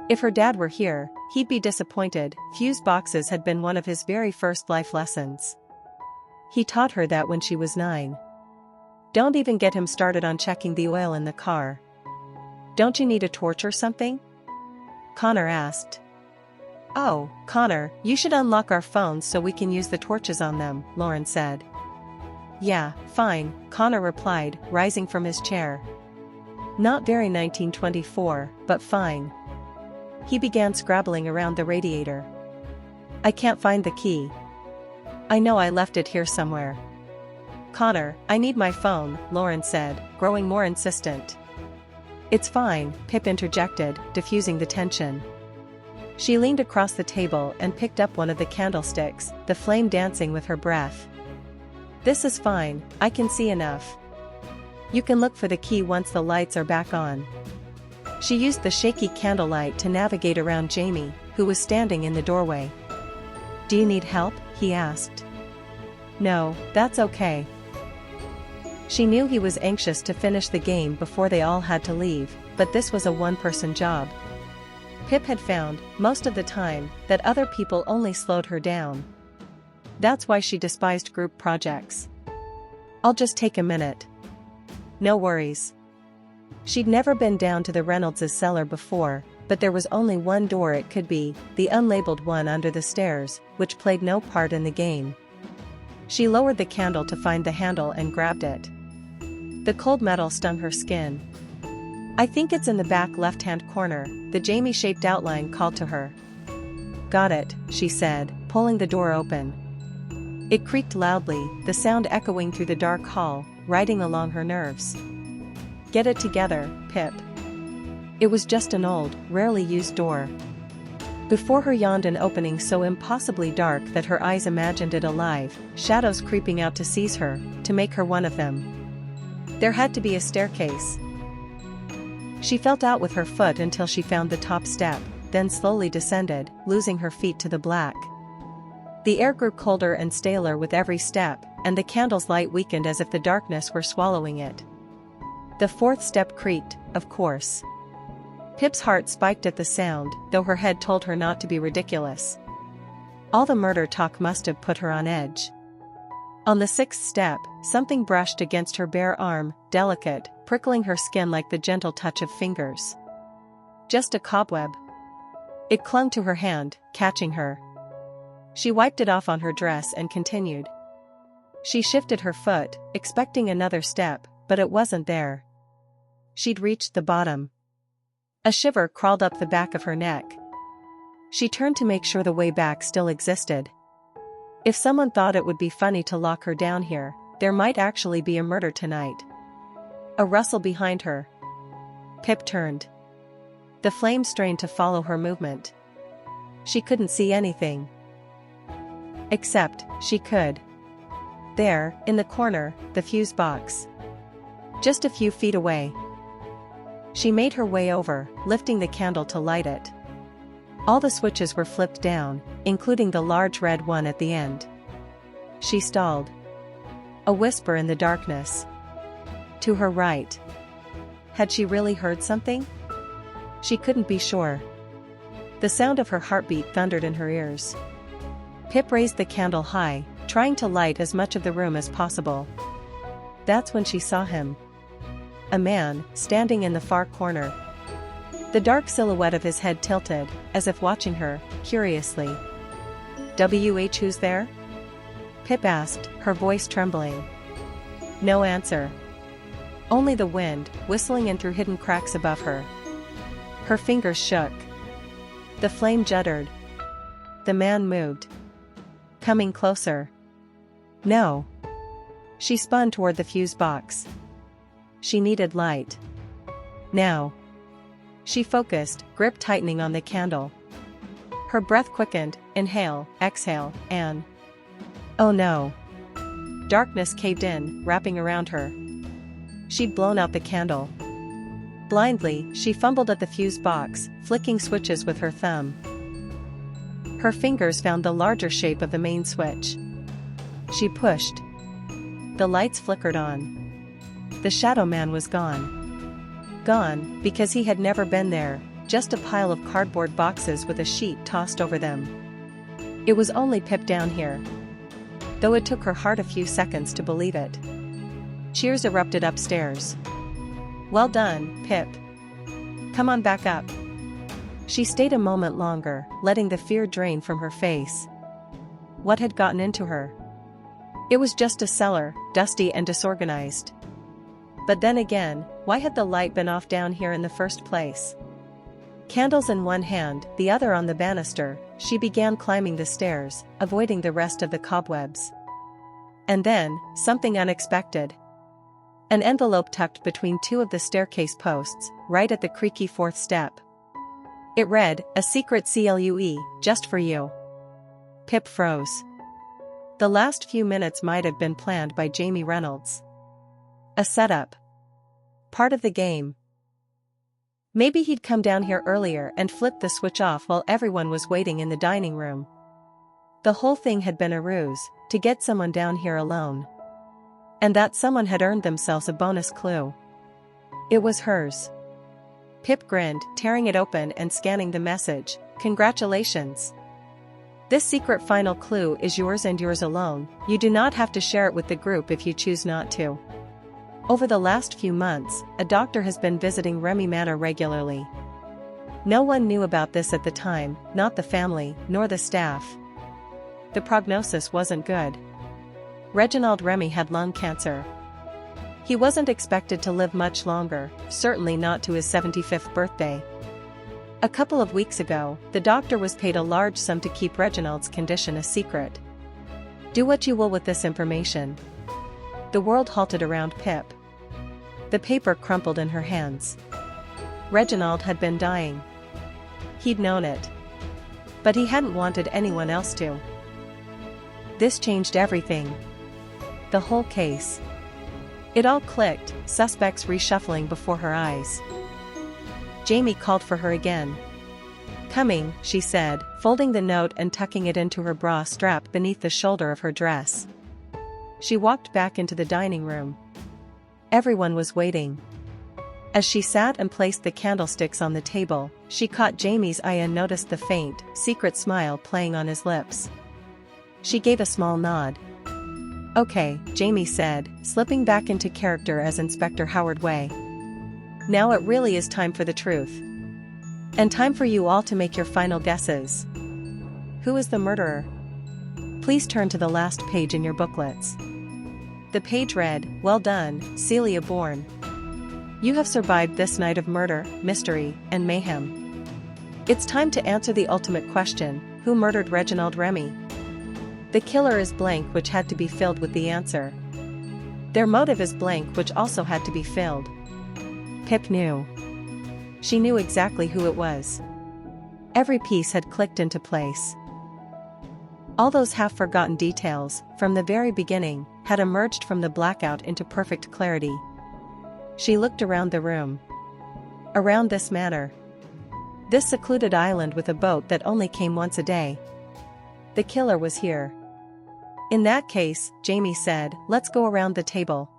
If her dad were here, he'd be disappointed. Fuse boxes had been one of his very first life lessons. He taught her that when she was 9. Don't even get him started on checking the oil in the car. Don't you need a torch or something? Connor asked. Oh, Connor, you should unlock our phones so we can use the torches on them, Lauren said. Yeah, fine, Connor replied, rising from his chair. Not very 1924, but fine. He began scrabbling around the radiator. I can't find the key. I know I left it here somewhere. Connor, I need my phone, Lauren said, growing more insistent. It's fine, Pip interjected, diffusing the tension. She leaned across the table and picked up one of the candlesticks, the flame dancing with her breath. This is fine, I can see enough. You can look for the key once the lights are back on. She used the shaky candlelight to navigate around Jamie, who was standing in the doorway. Do you need help? He asked. No, that's okay. She knew he was anxious to finish the game before they all had to leave, but this was a one-person job. Pip had found, most of the time, that other people only slowed her down. That's why she despised group projects. I'll just take a minute. No worries. She'd never been down to the Reynolds' cellar before, but there was only one door it could be, the unlabeled one under the stairs, which played no part in the game. She lowered the candle to find the handle and grabbed it. The cold metal stung her skin. I think it's in the back left-hand corner, the Jamie-shaped outline called to her. Got it, she said, pulling the door open. It creaked loudly, the sound echoing through the dark hall, riding along her nerves. Get it together, Pip. It was just an old, rarely used door. Before her yawned an opening so impossibly dark that her eyes imagined it alive, shadows creeping out to seize her, to make her one of them. There had to be a staircase. She felt out with her foot until she found the top step, then slowly descended, losing her feet to the black. The air grew colder and staler with every step, and the candle's light weakened as if the darkness were swallowing it. The fourth step creaked, of course. Pip's heart spiked at the sound, though her head told her not to be ridiculous. All the murder talk must have put her on edge. On the sixth step, something brushed against her bare arm, delicate, prickling her skin like the gentle touch of fingers. Just a cobweb. It clung to her hand, catching her. She wiped it off on her dress and continued. She shifted her foot, expecting another step, but it wasn't there. She'd reached the bottom. A shiver crawled up the back of her neck. She turned to make sure the way back still existed. If someone thought it would be funny to lock her down here, there might actually be a murder tonight. A rustle behind her. Pip turned. The flame strained to follow her movement. She couldn't see anything. Except, she could. There, in the corner, the fuse box. Just a few feet away. She made her way over, lifting the candle to light it. All the switches were flipped down, including the large red one at the end. She stalled. A whisper in the darkness. To her right. Had she really heard something? She couldn't be sure. The sound of her heartbeat thundered in her ears. Pip raised the candle high, trying to light as much of the room as possible. That's when she saw him. A man, standing in the far corner. The dark silhouette of his head tilted, as if watching her, curiously. Who's there? Pip asked, her voice trembling. No answer. Only the wind, whistling in through hidden cracks above her. Her fingers shook. The flame juddered. The man moved. Coming closer. No. She spun toward the fuse box. She needed light. Now. She focused, grip tightening on the candle. Her breath quickened, inhale, exhale, and... Oh no. Darkness caved in, wrapping around her. She'd blown out the candle. Blindly, she fumbled at the fuse box, flicking switches with her thumb. Her fingers found the larger shape of the main switch. She pushed. The lights flickered on. The shadow man was gone. Gone, because he had never been there, just a pile of cardboard boxes with a sheet tossed over them. It was only Pip down here. Though it took her heart a few seconds to believe it. Cheers erupted upstairs. Well done, Pip. Come on back up. She stayed a moment longer, letting the fear drain from her face. What had gotten into her? It was just a cellar, dusty and disorganized. But then again, why had the light been off down here in the first place? Candles in one hand, the other on the banister, she began climbing the stairs, avoiding the rest of the cobwebs. And then, something unexpected. An envelope tucked between two of the staircase posts, right at the creaky fourth step. It read, "A secret CLUE, just for you." Pip froze. The last few minutes might have been planned by Jamie Reynolds. A setup. Part of the game. Maybe he'd come down here earlier and flipped the switch off while everyone was waiting in the dining room. The whole thing had been a ruse, to get someone down here alone. And that someone had earned themselves a bonus clue. It was hers. Pip grinned, tearing it open and scanning the message. "Congratulations. This secret final clue is yours and yours alone. You do not have to share it with the group if you choose not to." Over the last few months, a doctor has been visiting Remy Manor regularly. No one knew about this at the time, not the family, nor the staff. The prognosis wasn't good. Reginald Remy had lung cancer. He wasn't expected to live much longer, certainly not to his 75th birthday. A couple of weeks ago, the doctor was paid a large sum to keep Reginald's condition a secret. Do what you will with this information. The world halted around Pip. The paper crumpled in her hands. Reginald had been dying. He'd known it. But he hadn't wanted anyone else to. This changed everything. The whole case. It all clicked, suspects reshuffling before her eyes. Jamie called for her again. "Coming," she said, folding the note and tucking it into her bra strap beneath the shoulder of her dress. She walked back into the dining room. Everyone was waiting. As she sat and placed the candlesticks on the table, she caught Jamie's eye and noticed the faint, secret smile playing on his lips. She gave a small nod. "Okay," Jamie said, slipping back into character as Inspector Howard Way. "Now it really is time for the truth. And time for you all to make your final guesses. Who is the murderer? Please turn to the last page in your booklets." The page read, "Well done, Celia Bourne. You have survived this night of murder, mystery, and mayhem. It's time to answer the ultimate question, who murdered Reginald Remy? The killer is blank, which had to be filled with the answer. Their motive is blank, which also had to be filled." Pip knew. She knew exactly who it was. Every piece had clicked into place. All those half-forgotten details, from the very beginning, had emerged from the blackout into perfect clarity. She looked around the room. Around this manor. This secluded island with a boat that only came once a day. The killer was here. "In that case," Jamie said, "let's go around the table.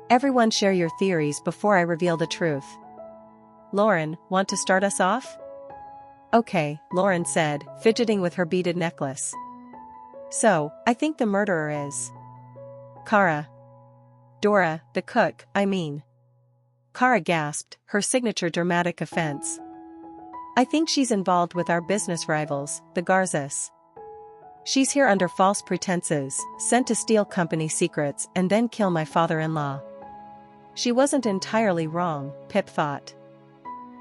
Everyone share your theories before I reveal the truth. Lauren, want to start us off?" "Okay," Lauren said, fidgeting with her beaded necklace. "So, I think the murderer is Kara. Dora, the cook, I mean." Kara gasped, her signature dramatic offense. "I think she's involved with our business rivals, the Garzas. She's here under false pretenses, sent to steal company secrets and then kill my father-in-law." She wasn't entirely wrong, Pip thought.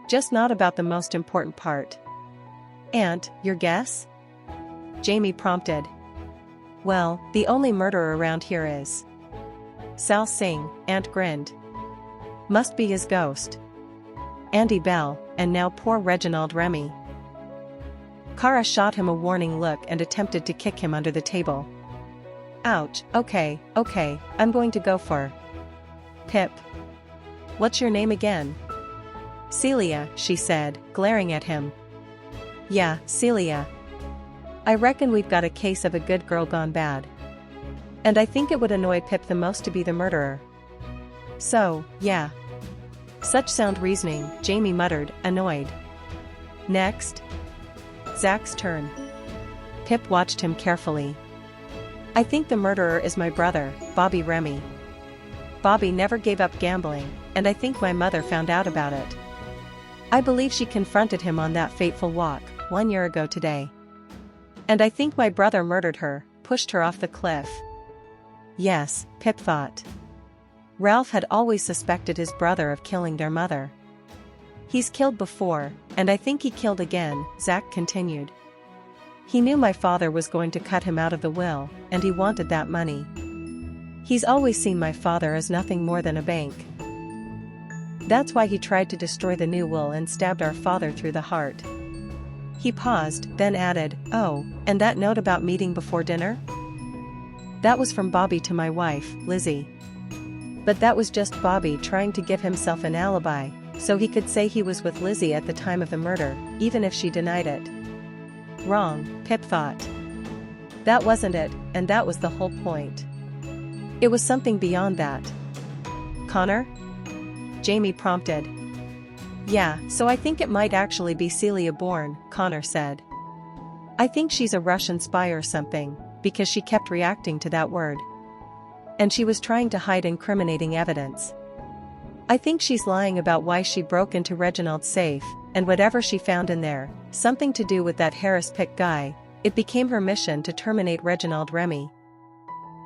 Just not about the most important part. "Aunt, your guess?" Jamie prompted. "Well, the only murderer around here is Sal Singh," Aunt grinned. "Must be his ghost. Andy Bell, and now poor Reginald Remy." Kara shot him a warning look and attempted to kick him under the table. "Ouch, okay, I'm going to go for Pip. What's your name again?" "Celia," she said, glaring at him. "Yeah, Celia. I reckon we've got a case of a good girl gone bad. And I think it would annoy Pip the most to be the murderer. So, yeah." "Such sound reasoning," Jamie muttered, annoyed. Next. Zach's turn. Pip watched him carefully. I think the murderer is my brother, Bobby Remy. Bobby never gave up gambling, and I think my mother found out about it. I believe she confronted him on that fateful walk, 1 year ago today. And I think my brother murdered her, pushed her off the cliff. Yes, Pip thought. Ralph had always suspected his brother of killing their mother. He's killed before, and I think he killed again, Zach continued. He knew my father was going to cut him out of the will, and he wanted that money. He's always seen my father as nothing more than a bank. That's why he tried to destroy the new will and stabbed our father through the heart. He paused, then added, oh, and that note about meeting before dinner? That was from Bobby to my wife, Lizzie. But that was just Bobby trying to give himself an alibi, so he could say he was with Lizzie at the time of the murder, even if she denied it. Wrong, Pip thought. That wasn't it, and that was the whole point. It was something beyond that. Connor? Jamie prompted. Yeah, so I think it might actually be Celia Bourne, Connor said. I think she's a Russian spy or something, because she kept reacting to that word. And she was trying to hide incriminating evidence. I think she's lying about why she broke into Reginald's safe, and whatever she found in there, something to do with that Harris Pick guy. It became her mission to terminate Reginald Remy.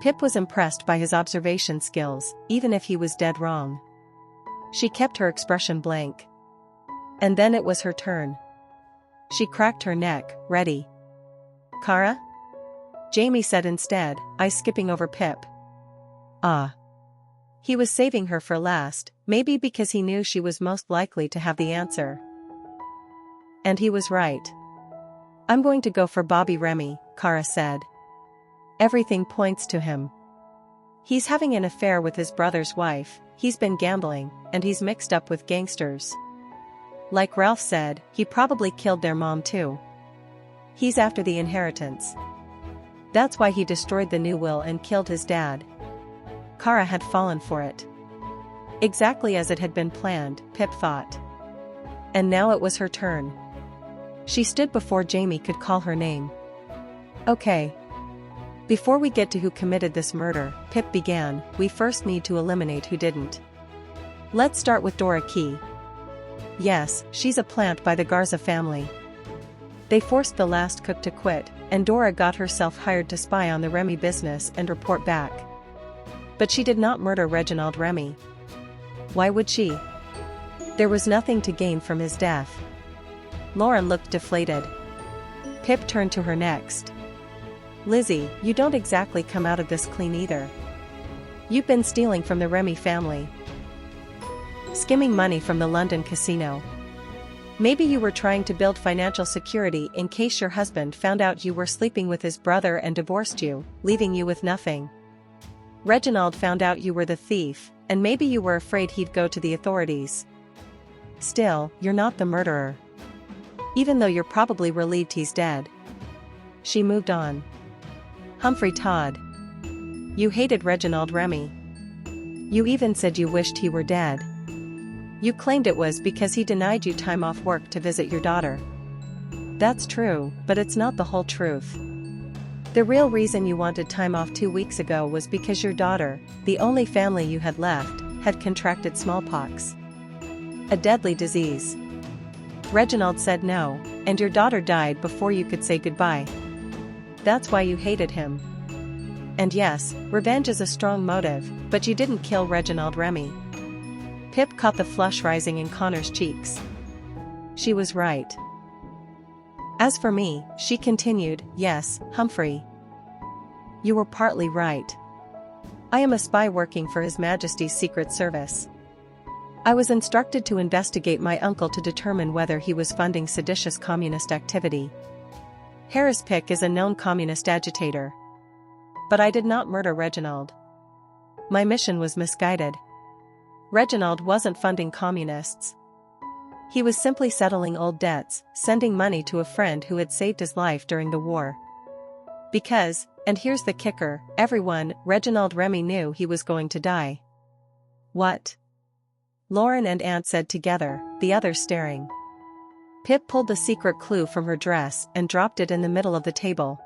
Pip was impressed by his observation skills, even if he was dead wrong. She kept her expression blank. And then it was her turn. She cracked her neck, ready. Kara? Jamie said instead, eyes skipping over Pip. Ah. He was saving her for last, maybe because he knew she was most likely to have the answer. And he was right. I'm going to go for Bobby Remy, Kara said. Everything points to him. He's having an affair with his brother's wife, he's been gambling, and he's mixed up with gangsters. Like Ralph said, he probably killed their mom too. He's after the inheritance. That's why he destroyed the new will and killed his dad. Kara had fallen for it. Exactly as it had been planned, Pip thought. And now it was her turn. She stood before Jamie could call her name. Okay. Before we get to who committed this murder, Pip began, we first need to eliminate who didn't. Let's start with Dora Key. Yes, she's a plant by the Garza family. They forced the last cook to quit, and Dora got herself hired to spy on the Remy business and report back. But she did not murder Reginald Remy. Why would she? There was nothing to gain from his death. Lauren looked deflated. Pip turned to her next. Lizzie, you don't exactly come out of this clean either. You've been stealing from the Remy family. Skimming money from the London casino. Maybe you were trying to build financial security in case your husband found out you were sleeping with his brother and divorced you, leaving you with nothing. Reginald found out you were the thief, and maybe you were afraid he'd go to the authorities. Still, you're not the murderer. Even though you're probably relieved he's dead. She moved on. Humphrey Todd. You hated Reginald Remy. You even said you wished he were dead. You claimed it was because he denied you time off work to visit your daughter. That's true, but it's not the whole truth. The real reason you wanted time off 2 weeks ago was because your daughter, the only family you had left, had contracted smallpox. A deadly disease. Reginald said no, and your daughter died before you could say goodbye. That's why you hated him. And yes, revenge is a strong motive, but you didn't kill Reginald Remy. Pip caught the flush rising in Connor's cheeks. She was right. As for me, she continued, yes, Humphrey. You were partly right. I am a spy working for His Majesty's Secret Service. I was instructed to investigate my uncle to determine whether he was funding seditious communist activity. Harris Pick is a known communist agitator. But I did not murder Reginald. My mission was misguided. Reginald wasn't funding communists. He was simply settling old debts, sending money to a friend who had saved his life during the war. Because, and here's the kicker, everyone, Reginald Remy knew he was going to die. What? Lauren and Aunt said together, the others staring. Pip pulled the secret clue from her dress and dropped it in the middle of the table.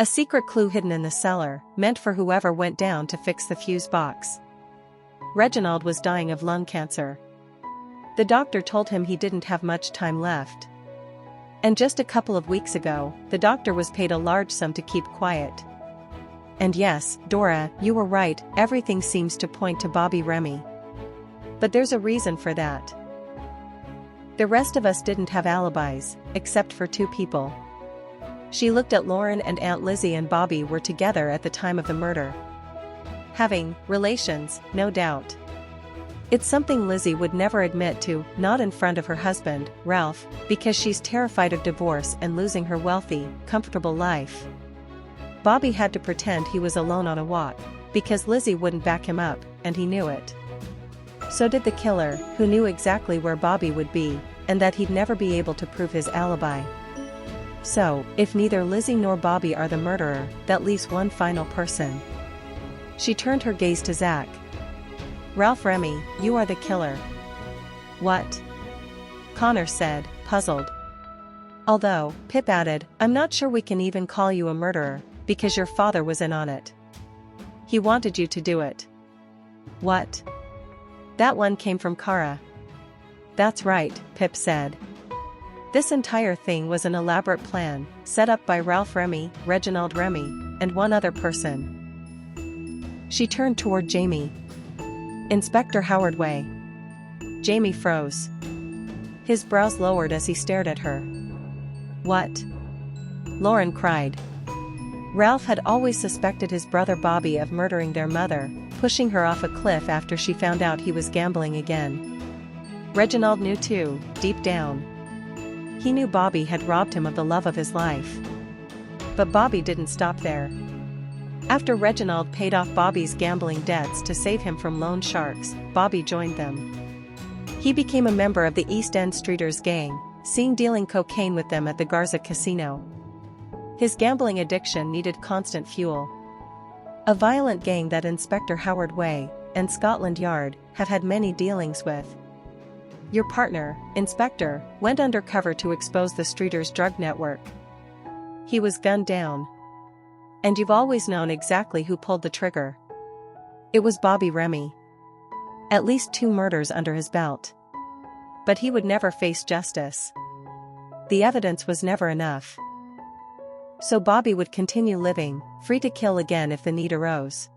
A secret clue hidden in the cellar, meant for whoever went down to fix the fuse box. Reginald was dying of lung cancer. The doctor told him he didn't have much time left. And just a couple of weeks ago, the doctor was paid a large sum to keep quiet. And yes, Dora, you were right, everything seems to point to Bobby Remy. But there's a reason for that. The rest of us didn't have alibis, except for two people. She looked at Lauren, and Aunt Lizzie and Bobby were together at the time of the murder. Having relations, no doubt. It's something Lizzie would never admit to, not in front of her husband, Ralph, because she's terrified of divorce and losing her wealthy, comfortable life. Bobby had to pretend he was alone on a walk, because Lizzie wouldn't back him up, and he knew it. So did the killer, who knew exactly where Bobby would be, and that he'd never be able to prove his alibi. So, if neither Lizzie nor Bobby are the murderer, that leaves one final person. She turned her gaze to Zach. Ralph Remy, you are the killer. What? Connor said, puzzled. Although, Pip added, I'm not sure we can even call you a murderer, because your father was in on it. He wanted you to do it. What? That one came from Kara. That's right, Pip said. This entire thing was an elaborate plan, set up by Ralph Remy, Reginald Remy, and one other person. She turned toward Jamie. Inspector Howard Way. Jamie froze. His brows lowered as he stared at her. What? Lauren cried. Ralph had always suspected his brother Bobby of murdering their mother, pushing her off a cliff after she found out he was gambling again. Reginald knew too, deep down. He knew Bobby had robbed him of the love of his life. But Bobby didn't stop there. After Reginald paid off Bobby's gambling debts to save him from loan sharks, Bobby joined them. He became a member of the East End Streeters gang, seen dealing cocaine with them at the Garza Casino. His gambling addiction needed constant fuel. A violent gang that Inspector Howard Way and Scotland Yard have had many dealings with. Your partner, Inspector, went undercover to expose the Streeters' drug network. He was gunned down. And you've always known exactly who pulled the trigger. It was Bobby Remy. At least 2 murders under his belt. But he would never face justice. The evidence was never enough. So Bobby would continue living, free to kill again if the need arose.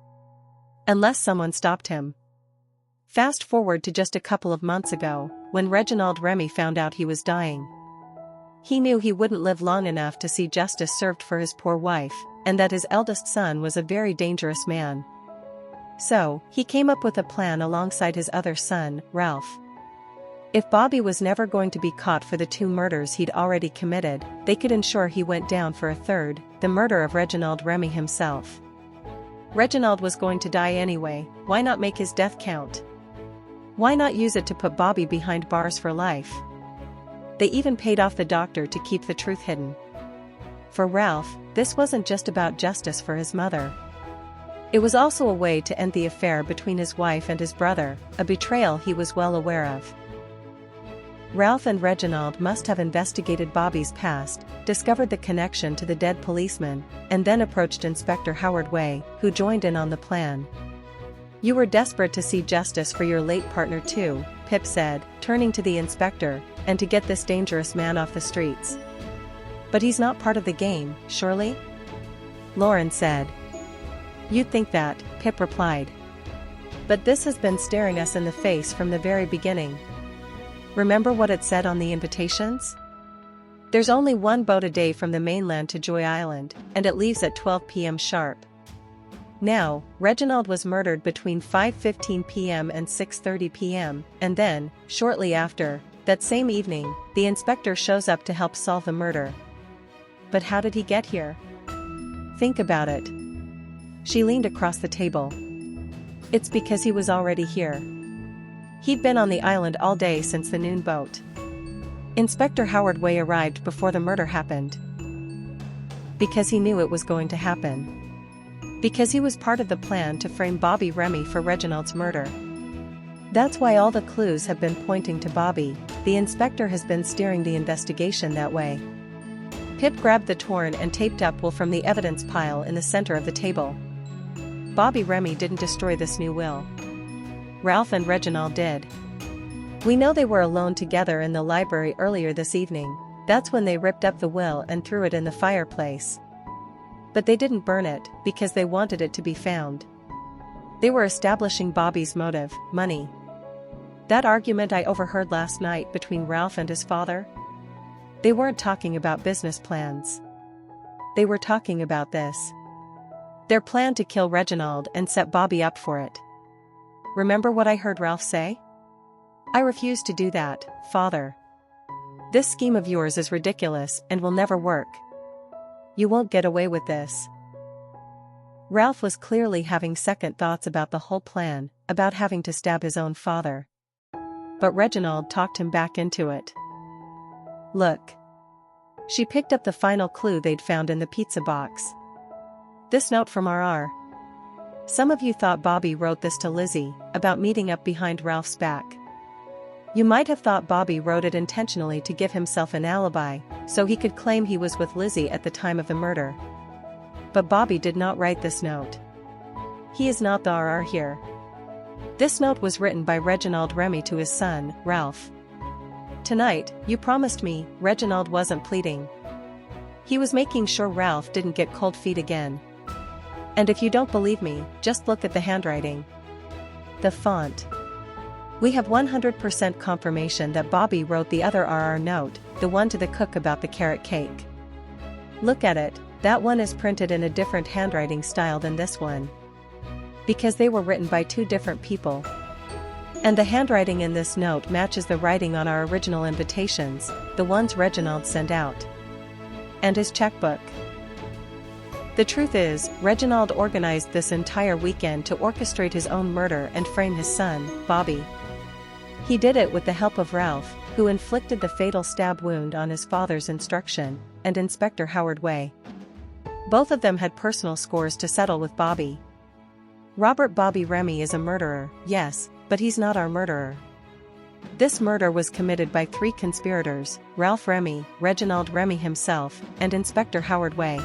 Unless someone stopped him. Fast forward to just a couple of months ago, when Reginald Remy found out he was dying. He knew he wouldn't live long enough to see justice served for his poor wife, and that his eldest son was a very dangerous man. So, he came up with a plan alongside his other son, Ralph. If Bobby was never going to be caught for the 2 murders he'd already committed, they could ensure he went down for a third, the murder of Reginald Remy himself. Reginald was going to die anyway, why not make his death count? Why not use it to put Bobby behind bars for life? They even paid off the doctor to keep the truth hidden. For Ralph, this wasn't just about justice for his mother. It was also a way to end the affair between his wife and his brother, a betrayal he was well aware of. Ralph and Reginald must have investigated Bobby's past, discovered the connection to the dead policeman, and then approached Inspector Howard Way, who joined in on the plan. You were desperate to see justice for your late partner too, Pip said, turning to the inspector, and to get this dangerous man off the streets. But he's not part of the game, surely? Lauren said. You'd think that, Pip replied. But this has been staring us in the face from the very beginning. Remember what it said on the invitations? There's only 1 boat a day from the mainland to Joy Island, and it leaves at 12 p.m. sharp. Now, Reginald was murdered between 5:15 p.m. and 6:30 p.m., and then, shortly after, that same evening, the inspector shows up to help solve the murder. But how did he get here? Think about it. She leaned across the table. It's because he was already here. He'd been on the island all day since the noon boat. Inspector Howard Way arrived before the murder happened. Because he knew it was going to happen. Because he was part of the plan to frame Bobby Remy for Reginald's murder. That's why all the clues have been pointing to Bobby. The inspector has been steering the investigation that way. Pip grabbed the torn and taped up will from the evidence pile in the center of the table. Bobby Remy didn't destroy this new will. Ralph and Reginald did. We know they were alone together in the library earlier this evening. That's when they ripped up the will and threw it in the fireplace. But they didn't burn it, because they wanted it to be found. They were establishing Bobby's motive, money. That argument I overheard last night between Ralph and his father? They weren't talking about business plans. They were talking about this. Their plan to kill Reginald and set Bobby up for it. Remember what I heard Ralph say? I refuse to do that, father. This scheme of yours is ridiculous and will never work. You won't get away with this. Ralph was clearly having second thoughts about the whole plan, about having to stab his own father. But Reginald talked him back into it. Look. She picked up the final clue they'd found in the pizza box. This note from RR. Some of you thought Bobby wrote this to Lizzie, about meeting up behind Ralph's back. You might have thought Bobby wrote it intentionally to give himself an alibi, so he could claim he was with Lizzie at the time of the murder. But Bobby did not write this note. He is not the RR here. This note was written by Reginald Remy to his son, Ralph. Tonight, you promised me. Reginald wasn't pleading. He was making sure Ralph didn't get cold feet again. And if you don't believe me, just look at the handwriting. The font. We have 100% confirmation that Bobby wrote the other RR note, the one to the cook about the carrot cake. Look at it, that one is printed in a different handwriting style than this one. Because they were written by two different people. And the handwriting in this note matches the writing on our original invitations, the ones Reginald sent out. And his checkbook. The truth is, Reginald organized this entire weekend to orchestrate his own murder and frame his son, Bobby. He did it with the help of Ralph, who inflicted the fatal stab wound on his father's instruction, and Inspector Howard Way. Both of them had personal scores to settle with Bobby. Robert Bobby Remy is a murderer, yes, but he's not our murderer. This murder was committed by three conspirators, Ralph Remy, Reginald Remy himself, and Inspector Howard Way.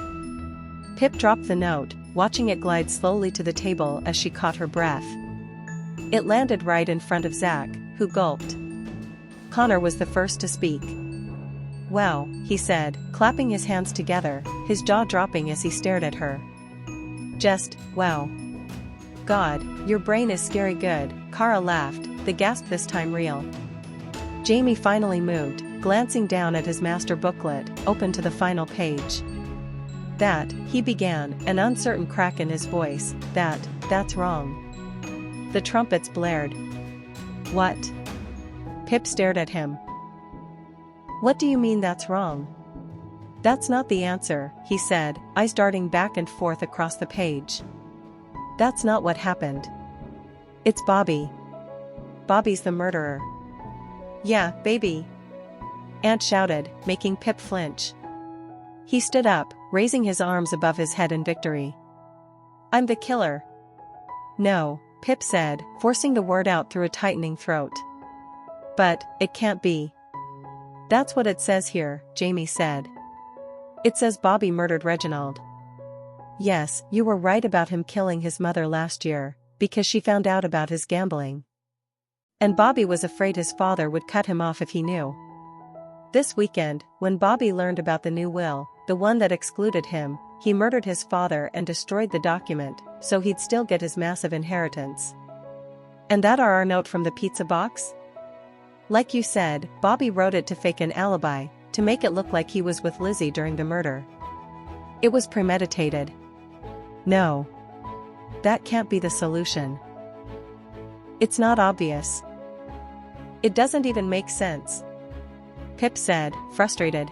Pip dropped the note, watching it glide slowly to the table as she caught her breath. It landed right in front of Zach, who gulped. Connor was the first to speak. Wow, he said, clapping his hands together, his jaw dropping as he stared at her. Just, wow. God, your brain is scary good, Kara laughed, the gasp this time real. Jamie finally moved, glancing down at his master booklet, open to the final page. That, he began, an uncertain crack in his voice, that's wrong. The trumpets blared. What? Pip stared at him. What do you mean that's wrong? That's not the answer, he said, eyes darting back and forth across the page. That's not what happened. It's Bobby. Bobby's the murderer. Yeah, baby. Aunt shouted, making Pip flinch. He stood up, raising his arms above his head in victory. I'm the killer. No, Pip said, forcing the word out through a tightening throat. But, it can't be. That's what it says here, Jamie said. It says Bobby murdered Reginald. Yes, you were right about him killing his mother last year, because she found out about his gambling. And Bobby was afraid his father would cut him off if he knew. This weekend, when Bobby learned about the new will, the one that excluded him, he murdered his father and destroyed the document, so he'd still get his massive inheritance. And that are our note from the pizza box? Like you said, Bobby wrote it to fake an alibi, to make it look like he was with Lizzie during the murder. It was premeditated. No. That can't be the solution. It's not obvious. It doesn't even make sense. Pip said, frustrated.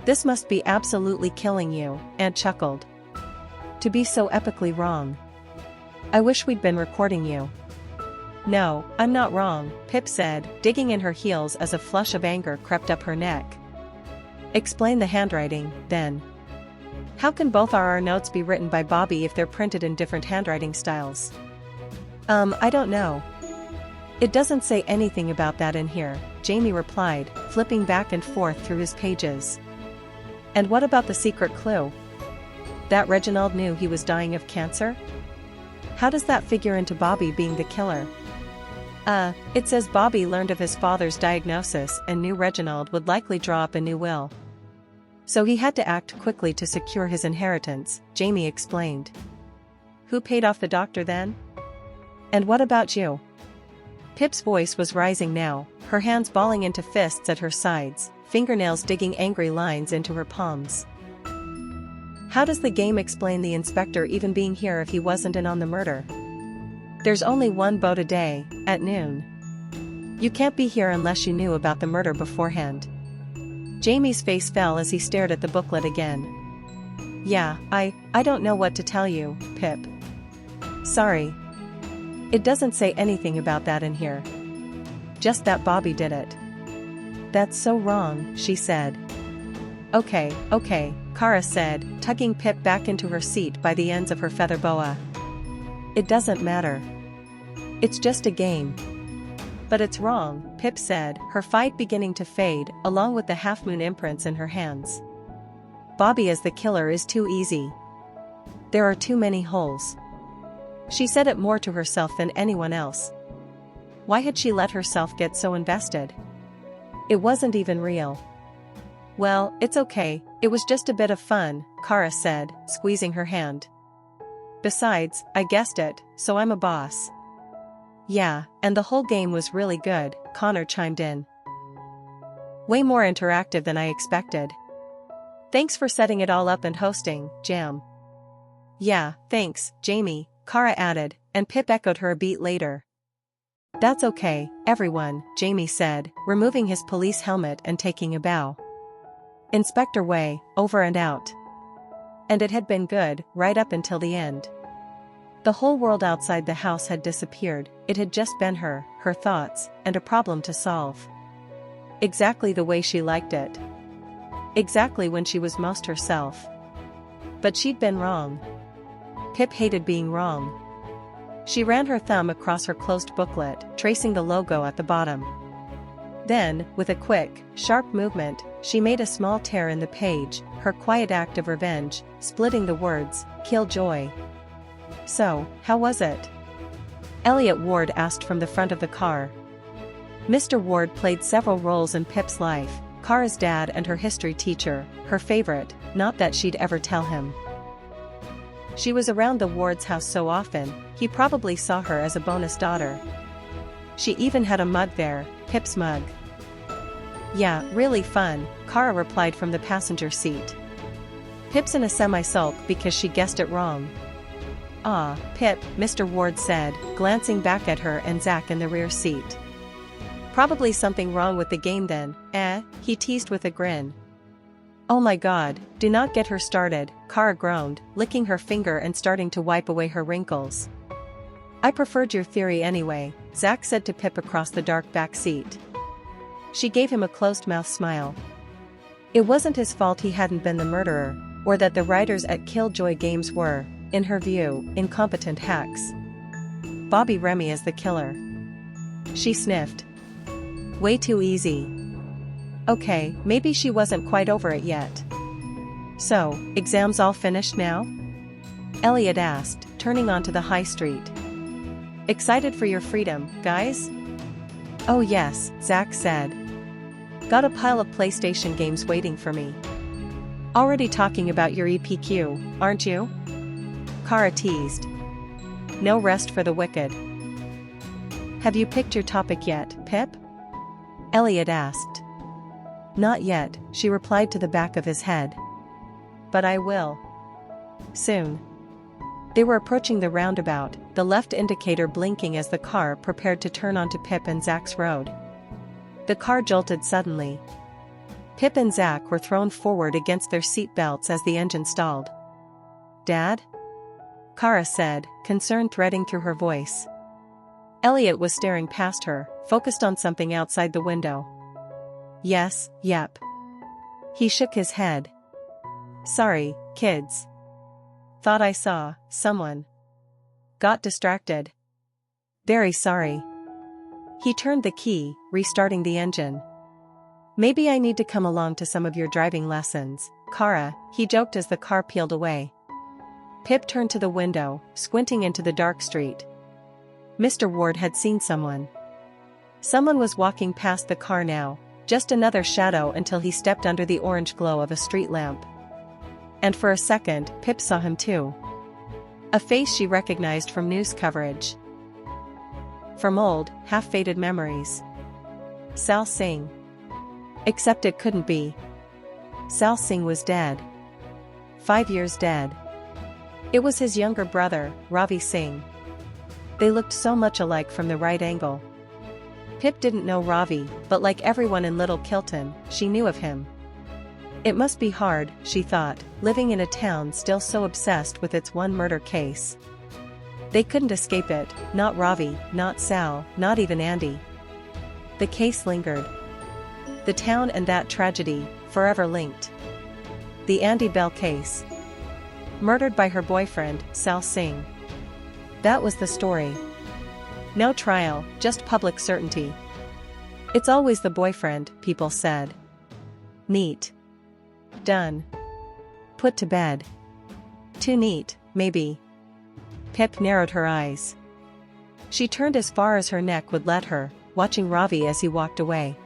This must be absolutely killing you, Aunt chuckled. To be so epically wrong. I wish we'd been recording you. No, I'm not wrong, Pip said, digging in her heels as a flush of anger crept up her neck. Explain the handwriting, then. How can both our notes be written by Bobby if they're printed in different handwriting styles? I don't know. It doesn't say anything about that in here, Jamie replied, flipping back and forth through his pages. And what about the secret clue? That Reginald knew he was dying of cancer? How does that figure into Bobby being the killer? It says Bobby learned of his father's diagnosis and knew Reginald would likely draw up a new will. So he had to act quickly to secure his inheritance, Jamie explained. Who paid off the doctor then? And what about you? Pip's voice was rising now, her hands balling into fists at her sides, fingernails digging angry lines into her palms. How does the game explain the inspector even being here if he wasn't in on the murder? There's only one boat a day, at noon. You can't be here unless you knew about the murder beforehand. Jamie's face fell as he stared at the booklet again. Yeah, I don't know what to tell you, Pip. Sorry. It doesn't say anything about that in here. Just that Bobby did it. That's so wrong, she said. Okay, Kara said, tugging Pip back into her seat by the ends of her feather boa. It doesn't matter. It's just a game. But it's wrong, Pip said, her fight beginning to fade, along with the half-moon imprints in her hands. Bobby as the killer is too easy. There are too many holes. She said it more to herself than anyone else. Why had she let herself get so invested? It wasn't even real. Well, it's okay, it was just a bit of fun, Kara said, squeezing her hand. Besides, I guessed it, so I'm a boss. Yeah, and the whole game was really good, Connor chimed in. Way more interactive than I expected. Thanks for setting it all up and hosting, Jam. Yeah, thanks, Jamie, Kara added, and Pip echoed her a beat later. That's okay, everyone, Jamie said, removing his police helmet and taking a bow. Inspector Way, over and out. And it had been good, right up until the end. The whole world outside the house had disappeared, it had just been her thoughts, and a problem to solve. Exactly the way she liked it. Exactly when she was most herself. But she'd been wrong. Pip hated being wrong. She ran her thumb across her closed booklet, tracing the logo at the bottom. Then, with a quick, sharp movement, she made a small tear in the page, her quiet act of revenge, splitting the words, Killjoy. So, how was it? Elliot Ward asked from the front of the car. Mr. Ward played several roles in Pip's life, Kara's dad and her history teacher, her favorite, not that she'd ever tell him. She was around the Ward's house so often, he probably saw her as a bonus daughter. She even had a mug there, Pip's mug. Yeah, really fun, Kara replied from the passenger seat. Pip's in a semi-sulk because she guessed it wrong. Ah, Pip, Mr. Ward said, glancing back at her and Zach in the rear seat. Probably something wrong with the game then, he teased with a grin. Oh my god, do not get her started, Kara groaned, licking her finger and starting to wipe away her wrinkles. I preferred your theory anyway, Zach said to Pip across the dark back seat. She gave him a closed-mouth smile. It wasn't his fault he hadn't been the murderer, or that the writers at Killjoy Games were, in her view, incompetent hacks. Bobby Remy is the killer. She sniffed. Way too easy. Okay, maybe she wasn't quite over it yet. So, exams all finished now? Elliot asked, turning onto the high street. Excited for your freedom, guys? Oh yes, Zach said. Got a pile of PlayStation games waiting for me. Already talking about your EPQ, aren't you? Kara teased. No rest for the wicked. Have you picked your topic yet, Pip? Elliot asked. Not yet, she replied to the back of his head. But I will. Soon. They were approaching the roundabout, the left indicator blinking as the car prepared to turn onto Pip and Zach's road. The car jolted suddenly. Pip and Zach were thrown forward against their seat belts as the engine stalled. Dad? Kara said, concern threading through her voice. Elliot was staring past her, focused on something outside the window. Yes, yep. He shook his head. Sorry, kids. Thought I saw someone. Got distracted. Very sorry. He turned the key, restarting the engine. Maybe I need to come along to some of your driving lessons, Kara, he joked as the car peeled away. Pip turned to the window, squinting into the dark street. Mr. Ward had seen someone. Someone was walking past the car now, just another shadow until he stepped under the orange glow of a street lamp. And for a second, Pip saw him too. A face she recognized from news coverage. From old, half-faded memories. Sal Singh. Except it couldn't be. Sal Singh was dead. 5 years dead. It was his younger brother, Ravi Singh. They looked so much alike from the right angle. Pip didn't know Ravi, but like everyone in Little Kilton, she knew of him. It must be hard, she thought, living in a town still so obsessed with its one murder case. They couldn't escape it, not Ravi, not Sal, not even Andy. The case lingered. The town and that tragedy, forever linked. The Andy Bell case. Murdered by her boyfriend, Sal Singh. That was the story. No trial, just public certainty. It's always the boyfriend, people said. Neat. Done. Put to bed. Too neat, maybe. Pip narrowed her eyes. She turned as far as her neck would let her, watching Ravi as he walked away.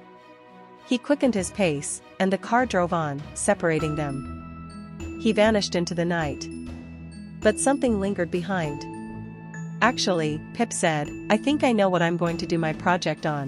He quickened his pace, and the car drove on, separating them. He vanished into the night. But something lingered behind. Actually, Pip said, I think I know what I'm going to do my project on.